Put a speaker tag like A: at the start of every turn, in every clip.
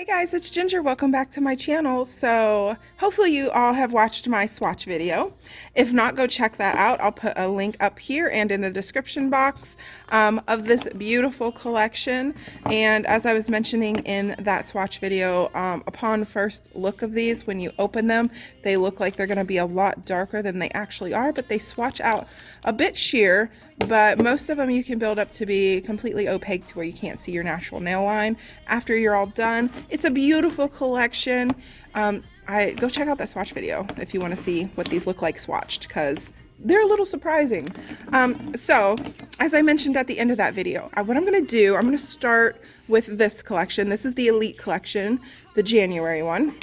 A: Hey guys, it's Ginger. Welcome back to my channel. So hopefully you all have watched my swatch video. If not, go check that out. I'll put a link up here and in the description box of this beautiful collection. And as I was mentioning in that swatch video, upon first look of these, when you open them, they look like they're going to be a lot darker than they actually are, but they swatch out a bit sheer. But most of them you can build up to be completely opaque to where you can't see your natural nail line after you're all done. It's a beautiful collection. Go check out that swatch video if you want to see what these look like swatched, because they're a little surprising. So as I mentioned at the end of that video, what I'm going to do, I'm going to start with this collection. This is the Elite Collection, the January one.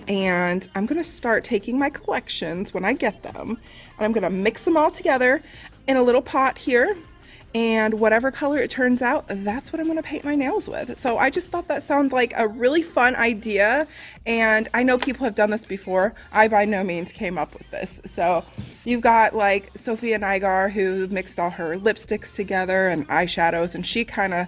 A: And I'm going to start taking my collections when I get them, and I'm going to mix them all together in a little pot here, and whatever color it turns out, that's what I'm going to paint my nails with. So I just thought that sounded like a really fun idea, and I know people have done this before. I by no means came up with this. So you've got like Sophia Nygaard, who mixed all her lipsticks together and eyeshadows, and she kind of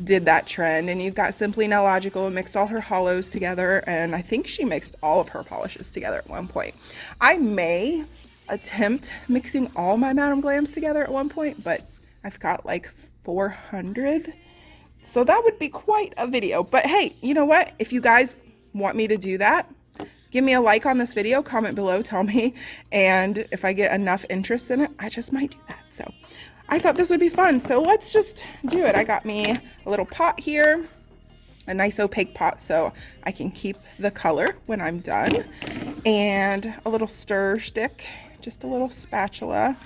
A: did that trend. And you've got Simply Nailogical, mixed all her hollows together, and I think she mixed all of her polishes together at one point. I may attempt mixing all my Madam Glams together at one point, but I've got like 400, so that would be quite a video. But hey, you know what, if you guys want me to do that, give me a like on this video, comment below, tell me, and if I get enough interest in it, I just might do that. So I thought this would be fun, so let's just do it. I got me a little pot here, a nice opaque pot so I can keep the color when I'm done, and a little stir stick, just a little spatula,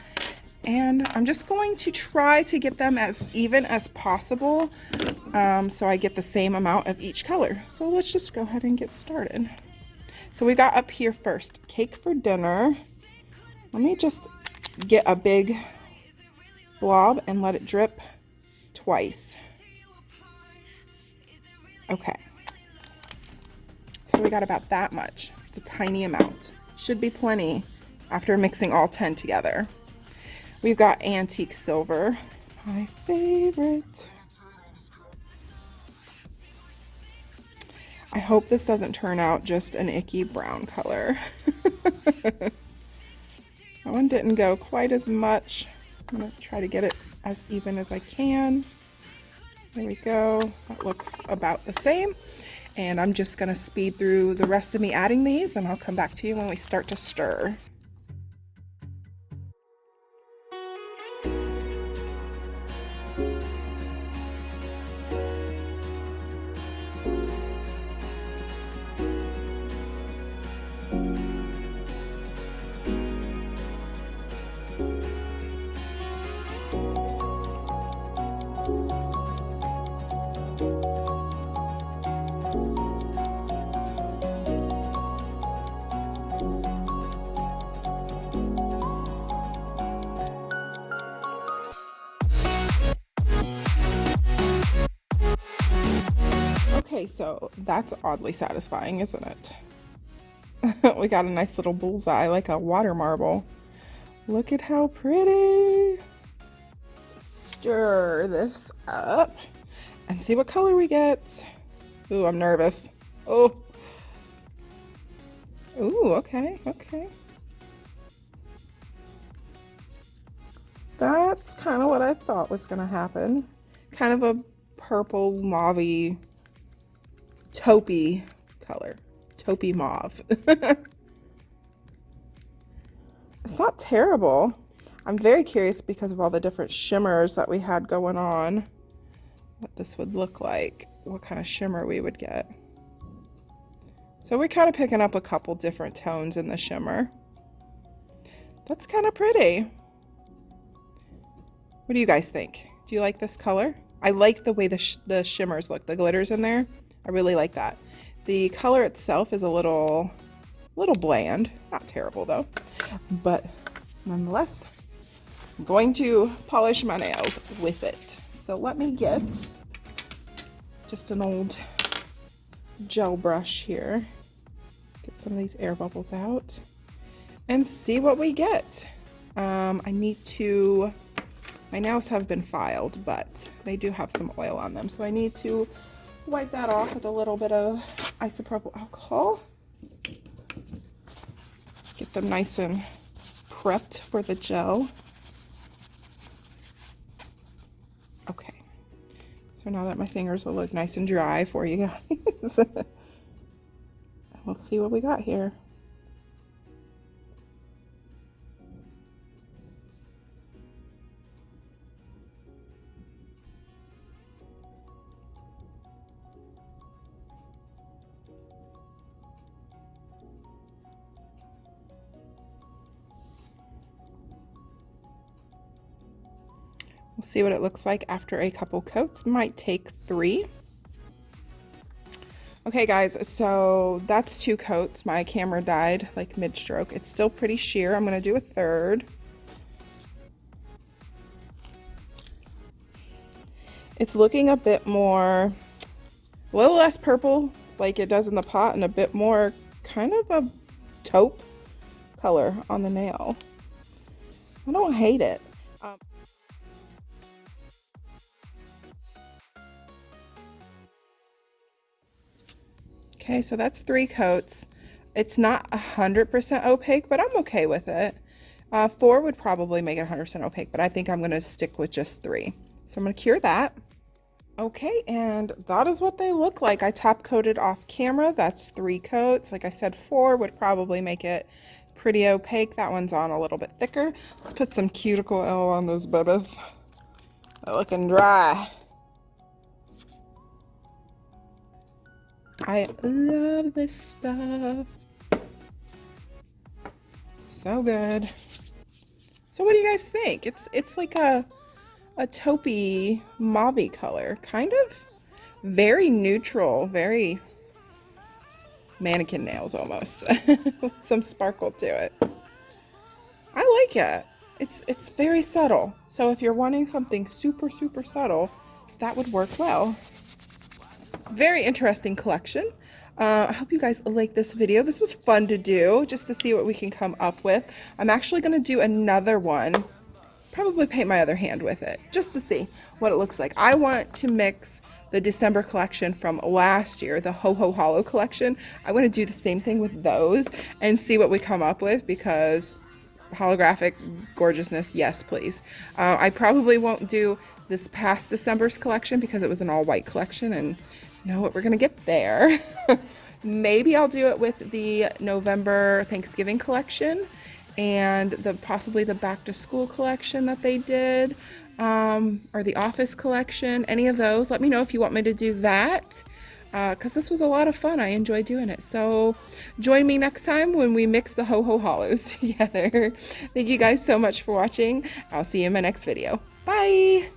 A: and I'm just going to try to get them as even as possible, so I get the same amount of each color. So let's just go ahead and get started. So we got up here first, Cake for Dinner. Let me just get a big blob and let it drip twice. Okay, so we got about that much, a tiny amount. Should be plenty after mixing all 10 together. We've got Antique Silver, my favorite. I hope this doesn't turn out just an icky brown color. That one didn't go quite as much. I'm going to try to get it as even as I can. There we go. That looks about the same. And I'm just going to speed through the rest of me adding these, and I'll come back to you when we start to stir. Okay, so that's oddly satisfying, isn't it? We got a nice little bullseye, like a water marble. Look at how pretty. Stir this up and see what color we get. Ooh, I'm nervous. Oh. Ooh, okay, okay. That's kind of what I thought was gonna happen. Kind of a purple mauve-y, taupey color. Taupey mauve. It's not terrible. I'm very curious, because of all the different shimmers that we had going on, what this would look like, what kind of shimmer we would get. So we're kind of picking up a couple different tones in the shimmer. That's kind of pretty. What do you guys think? Do you like this color? I like the way the shimmers look, the glitters in there. I really like that. The color itself is a little bland, not terrible though, but nonetheless, I'm going to polish my nails with it. So let me get just an old gel brush here, get some of these air bubbles out, and see what we get. I need to My nails have been filed, but they do have some oil on them, so I need to wipe that off with a little bit of isopropyl alcohol. Get them nice and prepped for the gel. Okay, so now that my fingers will look nice and dry for you guys, we'll see what we got here. We'll see what it looks like after a couple coats. Might take 3. Okay guys, so that's 2 coats. My camera died like mid-stroke. It's still pretty sheer. I'm gonna do a third. It's looking a bit more, a little less purple like it does in the pot, and a bit more kind of a taupe color on the nail. I don't hate it. Okay, so that's 3 coats. It's not 100% opaque, but I'm okay with it. 4 would probably make it 100% opaque, but I think I'm gonna stick with just 3. So I'm gonna cure that. Okay, and that is what they look like. I top coated off camera. That's 3 coats. Like I said, 4 would probably make it pretty opaque. That one's on a little bit thicker. Let's put some cuticle oil on those bubbas. They're looking dry. I love this stuff. So good. So what do you guys think? It's like a taupey mauvey color, kind of very neutral, very mannequin nails almost, with some sparkle to it. I like it. It's very subtle. So if you're wanting something super subtle, that would work well. Very interesting collection. I hope you guys like this video. This was fun to do, just to see what we can come up with. I'm actually going to do another one, probably paint my other hand with it, just to see what it looks like. I want to mix the December collection from last year, the Ho Ho Hollow collection. I want to do the same thing with those and see what we come up with, because holographic gorgeousness, yes please. I probably won't do this past December's collection because it was an all white collection, and you know what, we're gonna get there. Maybe I'll do it with the November Thanksgiving collection and possibly the back to school collection that they did, or the office collection. Any of those, let me know if you want me to do that, because this was a lot of fun. I enjoyed doing it. So join me next time when we mix the Ho Ho Hollows together. Thank you guys so much for watching. I'll see you in my next video. Bye.